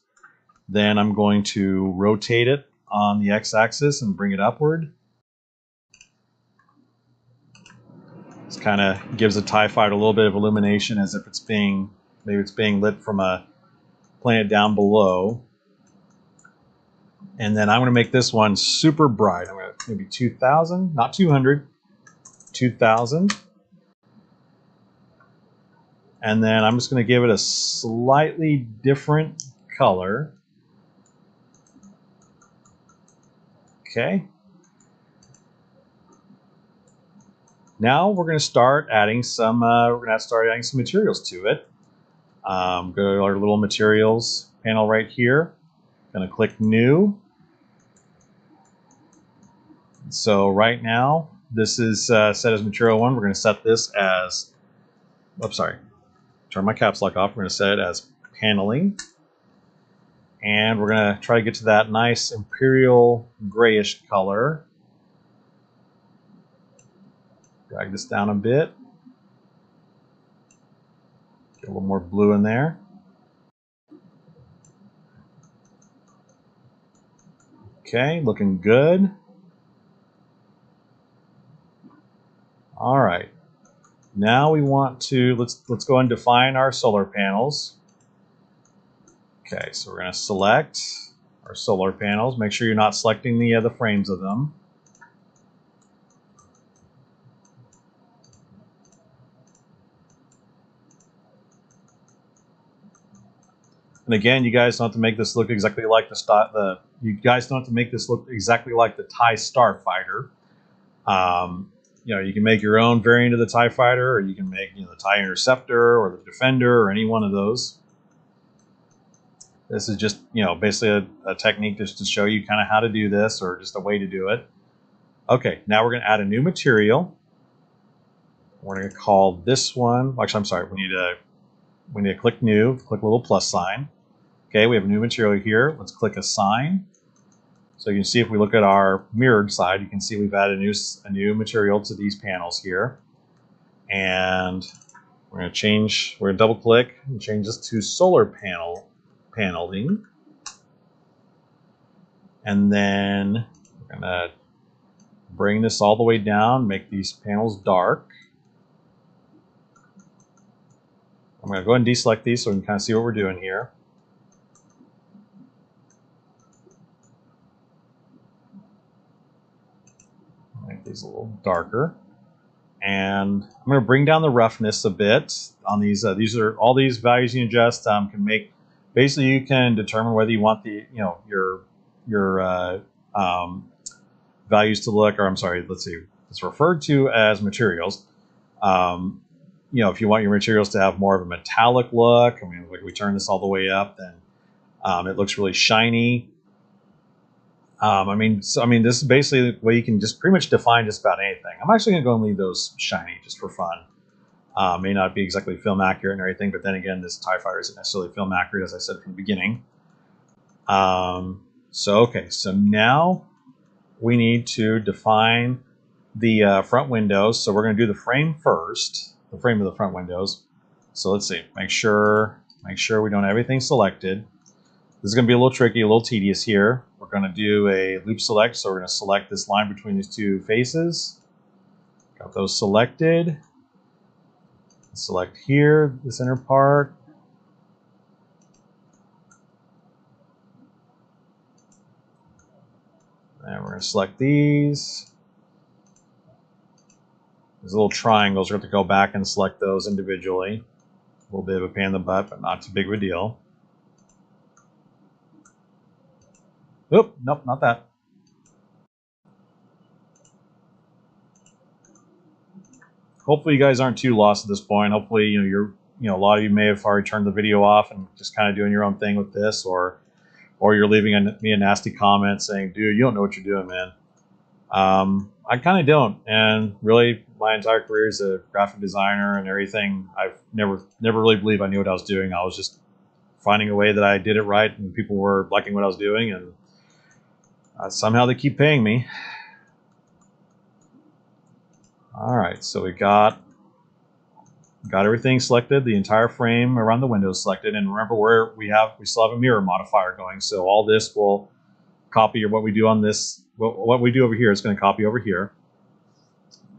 Then I'm going to rotate it on the X-axis and bring it upward. This kind of gives the TIE fighter a little bit of illumination as if it's being, maybe it's being lit from a planet down below. And then I'm going to make this one super bright. I'm going to maybe 2,000, not 200, 2,000. And then I'm just going to give it a slightly different color. Okay. Now we're going to start adding some. Adding some materials to it. Go to our little materials panel right here. Going to click New. So right now this is set as material 1. We're going to set this as. Oops, sorry. Turn my caps lock off. We're going to set it as paneling. And we're going to try to get to that nice imperial grayish color. Drag this down a bit. Get a little more blue in there. Okay, looking good. All right. Now we want to, let's go and define our solar panels. Okay, so we're going to select our solar panels. Make sure you're not selecting the frames of them. And again, you guys don't have to make this look exactly like you guys don't have to make this look exactly like the TIE Starfighter. You can make your own variant of the TIE Fighter, or you can make the TIE Interceptor or the Defender or any one of those. This is just basically a technique just to show you kind of how to do this, or just a way to do it. Okay, now we're going to add a new material. We're going to call this one. Actually, I'm sorry. We need to click New. Click a little plus sign. Okay, we have a new material here. Let's click Assign. So you can see if we look at our mirrored side, you can see we've added a new material to these panels here. And we're going to double click and change this to solar paneling. And then we're going to bring this all the way down, make these panels dark. I'm going to go ahead and deselect these so we can kind of see what we're doing here. Make these a little darker. And I'm going to bring down the roughness a bit on these. These are all these values you adjust. Can make basically you can determine whether you want the your values to look, or I'm sorry, let's see, it's referred to as materials. If you want your materials to have more of a metallic look, I mean, like we turn this all the way up, then it looks really shiny. This is basically the way you can just pretty much define just about anything. I'm actually going to go and leave those shiny just for fun. May not be exactly film accurate and everything, but then again, this TIE Fighter isn't necessarily film accurate, as I said from the beginning. So now we need to define the front windows. So we're going to do the frame first, the frame of the front windows. So let's see, make sure we don't have everything selected. This is going to be a little tricky, a little tedious here. We're going to do a loop select, so we're going to select this line between these two faces. Got those selected. Select here, this inner part. And we're going to select these. These little triangles, we're going to go back and select those individually. A little bit of a pain in the butt, but not too big of a deal. Oop, nope, not that. Hopefully you guys aren't too lost at this point. Hopefully, a lot of you may have already turned the video off and just kind of doing your own thing with this, or you're leaving me a nasty comment saying, dude, you don't know what you're doing, man. I kind of don't, and really my entire career as a graphic designer and everything, I've never really believed I knew what I was doing. I was just finding a way that I did it right and people were liking what I was doing, and somehow they keep paying me. All right, so we got everything selected, the entire frame around the window selected, and remember we still have a mirror modifier going, so all this will copy what we do on this. What we do over here is going to copy over here.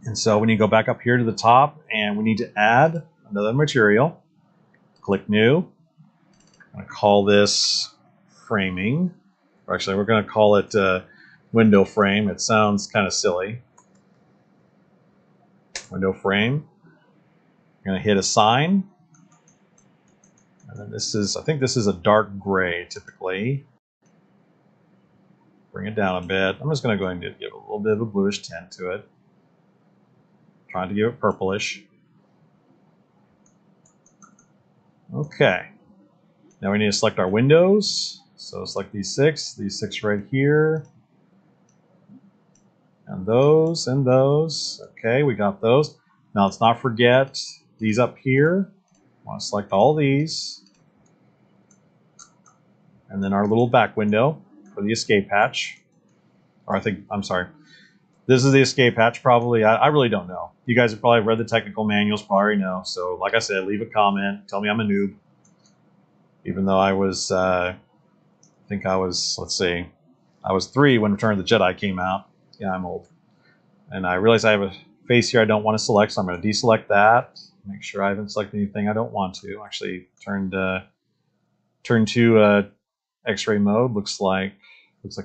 And so we need to go back up here to the top, and we need to add another material. Click New. I'm going to call this Framing. Or actually, we're going to call it Window Frame. It sounds kind of silly. Window Frame. I'm going to hit Assign. And then I think this is a dark gray typically. Bring it down a bit. I'm just going to go ahead and give a little bit of a bluish tint to it. Trying to give it purplish. Okay. Now we need to select our windows. So select these six right here. And those. Okay, we got those. Now let's not forget these up here. I want to select all these. And then our little back window for the escape hatch. Or I'm sorry. This is the escape hatch, probably. I really don't know. You guys have probably read the technical manuals, probably know. So, like I said, leave a comment. Tell me I'm a noob. Even though I was, let's see, I was 3 when Return of the Jedi came out. Yeah, I'm old. And I realize I have a face here I don't want to select, so I'm going to deselect that. Make sure I haven't selected anything I don't want to. Actually, turn to X-ray mode. Looks like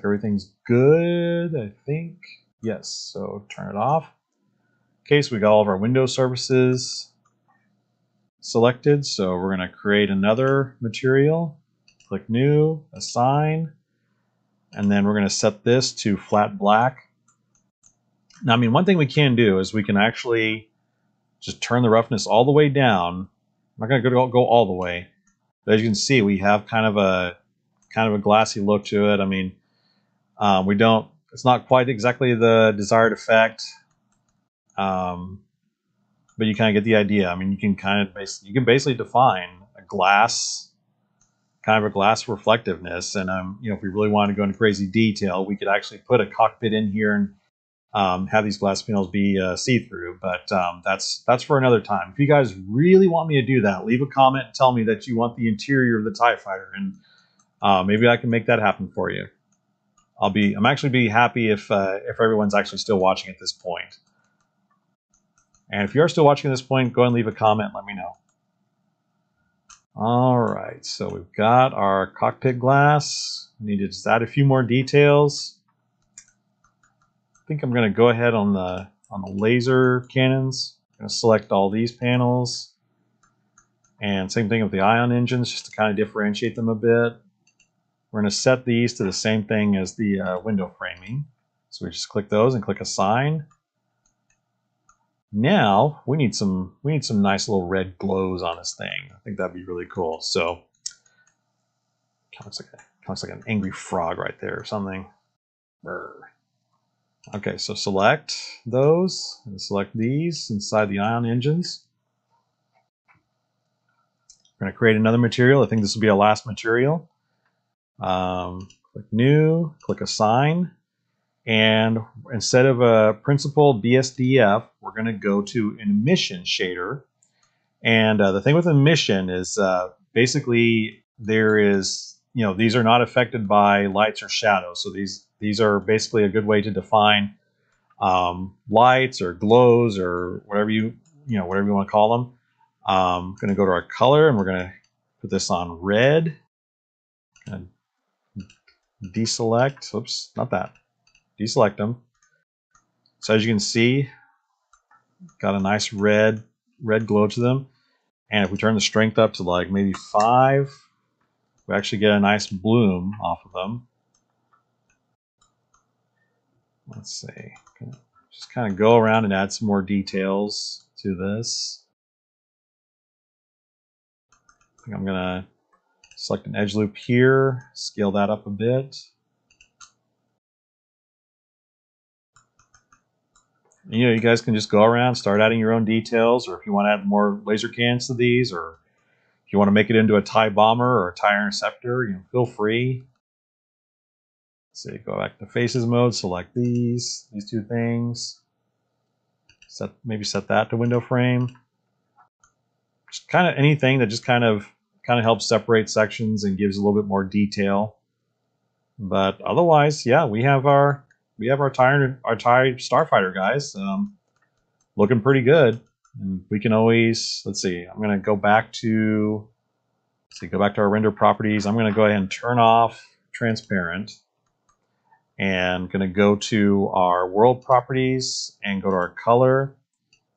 everything's good, I think. Yes, so turn it off. Okay, so we got all of our Windows services selected. So we're going to create another material. Click New, Assign, and then we're going to set this to flat black. Now, I mean, one thing we can do is we can actually just turn the roughness all the way down. I'm not going to go all the way, but as you can see, we have kind of a glassy look to it. I mean, it's not quite exactly the desired effect, but you kind of get the idea. I mean, you can basically define a glass, kind of a glass reflectiveness, and if we really wanted to go into crazy detail, we could actually put a cockpit in here and have these glass panels be see-through. But that's for another time. If you guys really want me to do that, leave a comment and tell me that you want the interior of the TIE Fighter, and maybe I can make that happen for you. I'm actually be happy if everyone's actually still watching at this point. And if you are still watching at this point, go ahead and leave a comment and let me know. All right, so we've got our cockpit glass. We need to just add a few more details. I think I'm going to go ahead on the laser cannons. I'm going to select all these panels. And same thing with the ion engines, just to kind of differentiate them a bit. We're going to set these to the same thing as the window framing. So we just click those and click Assign. Now we need some nice little red glows on this thing. I think that'd be really cool. So kind of looks like an angry frog right there or something. Brr. Okay, so select those and select these inside the ion engines. We're going to create another material. I think this will be our last material. Click New, click Assign, and instead of a Principled BSDF, we're going to go to an emission shader. And the thing with emission is basically these are not affected by lights or shadows. So these are basically a good way to define lights or glows or whatever you want to call them. I'm going to go to our color and we're going to put this on red. And deselect, oops, not that. Deselect them. So as you can see, got a nice red glow to them. And if we turn the strength up to like maybe 5, we actually get a nice bloom off of them. let's see, just kind of go around and add some more details to this. I think I'm gonna select an edge loop here, scale that up a bit. You know, you guys can just go around, start adding your own details, or if you want to add more laser cans to these, or if you want to make it into a TIE bomber or a TIE interceptor, you know, feel free. Let's see, go back to Faces mode, select these two things. Maybe set that to window frame. Just kind of anything that just kind of helps separate sections and gives a little bit more detail. But otherwise, yeah, we have our TIE starfighter, guys. Looking pretty good. And we can always, let's see, I'm going to go back to our render properties. I'm going to go ahead and turn off transparent, and going to go to our world properties and go to our color.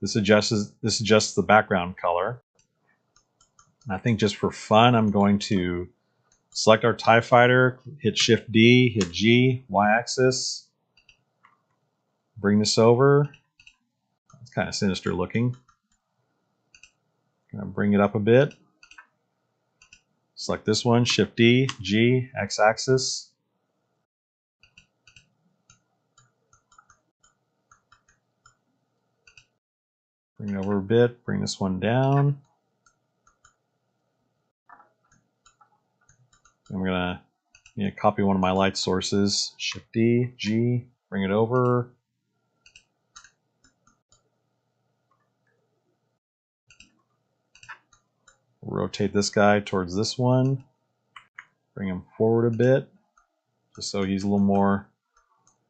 This adjusts the background color. And I think just for fun, I'm going to select our TIE fighter, hit Shift D, hit G, Y-axis, bring this over. It's kind of sinister looking. Gonna bring it up a bit. Select this one, Shift D, G, X-axis. Bring it over a bit, bring this one down. I'm gonna copy one of my light sources, Shift D, G, bring it over. Rotate this guy towards this one. Bring him forward a bit, just so he's a little more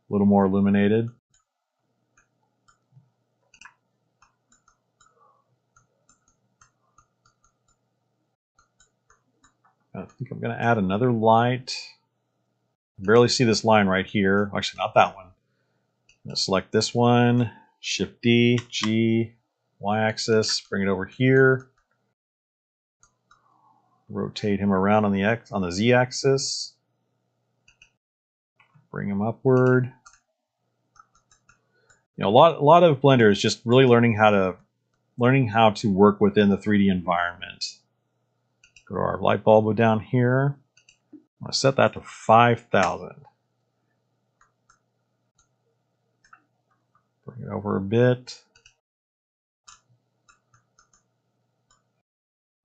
illuminated. I think I'm going to add another light. Barely see this line right here. Actually, not that one. I'm going to select this one, Shift D, G, Y-axis, bring it over here. Rotate him around on the Z-axis. Bring him upward. You know, a lot of Blender is just really learning how to work within the 3D environment. Go to our light bulb down here. I'm going to set that to 5,000. Bring it over a bit.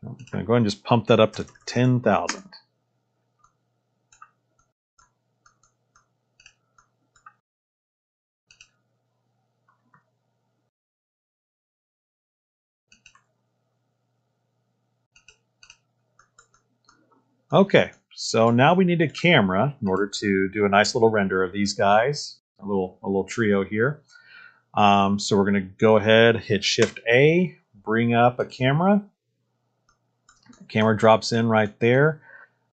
I'm going to go ahead and just pump that up to 10,000. Okay, so now we need a camera in order to do a nice little render of these guys, a little trio here. So we're going to go ahead, hit Shift A, bring up a camera. The camera drops in right there.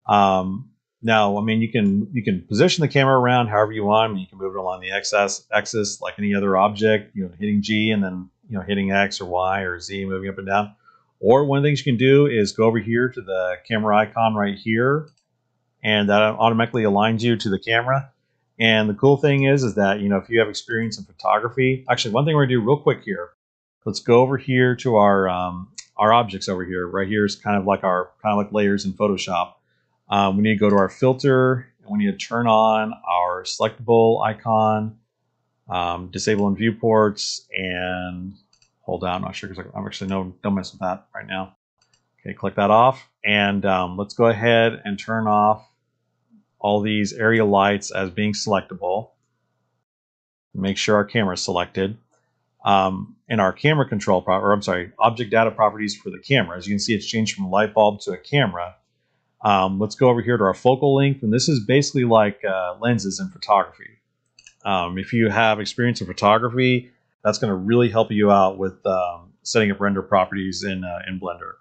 Now, I mean, you can position the camera around however you want. I mean, you can move it along the x-axis like any other object, hitting G and then hitting X or Y or Z, moving up and down. Or one of the things you can do is go over here to the camera icon right here, and that automatically aligns you to the camera. And the cool thing is that if you have experience in photography, actually one thing we're gonna do real quick here, let's go over here to our objects over here. Right here is kind of like layers in Photoshop. We need to go to our filter, and we need to turn on our selectable icon, disable in viewports, and hold down. I'm not sure because I'm actually don't mess with that right now. Okay, click that off, and let's go ahead and turn off all these area lights as being selectable. Make sure our camera is selected. In our camera control, object data properties for the camera, as you can see, it's changed from a light bulb to a camera. Let's go over here to our focal length, and this is basically like lenses in photography. If you have experience in photography, that's going to really help you out with setting up render properties in Blender.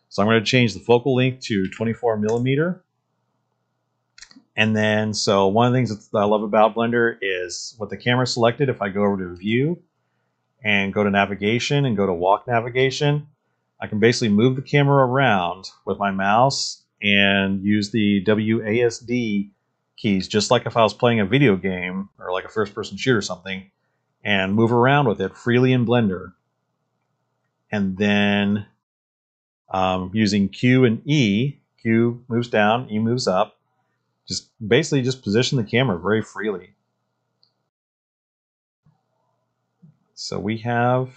So I'm going to change the focal length to 24 millimeter. And then, so one of the things that I love about Blender is with the camera selected, if I go over to View and go to Navigation and go to Walk Navigation, I can basically move the camera around with my mouse and use the WASD keys, just like if I was playing a video game or like a first-person shooter or something, and move around with it freely in Blender. And then using Q and E, Q moves down, E moves up. Just basically just position the camera very freely. So we've got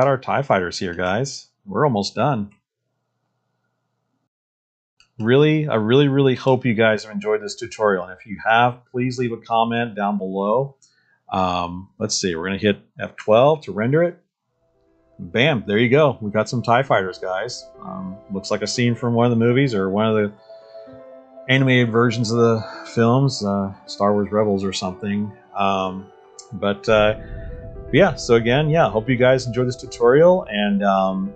our TIE fighters here, guys. We're almost done. I really hope you guys have enjoyed this tutorial. And if you have, please leave a comment down below. Let's see, we're going to hit F12 to render it. Bam, there you go. We got some TIE fighters, guys. Looks like a scene from one of the movies or one of the animated versions of the films, Star Wars Rebels or something. Yeah, so again, yeah, hope you guys enjoyed this tutorial, and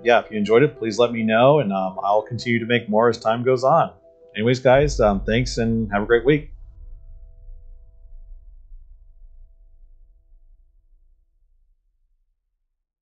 yeah, if you enjoyed it, please let me know, and I'll continue to make more as time goes on. Anyways, guys, thanks and have a great week.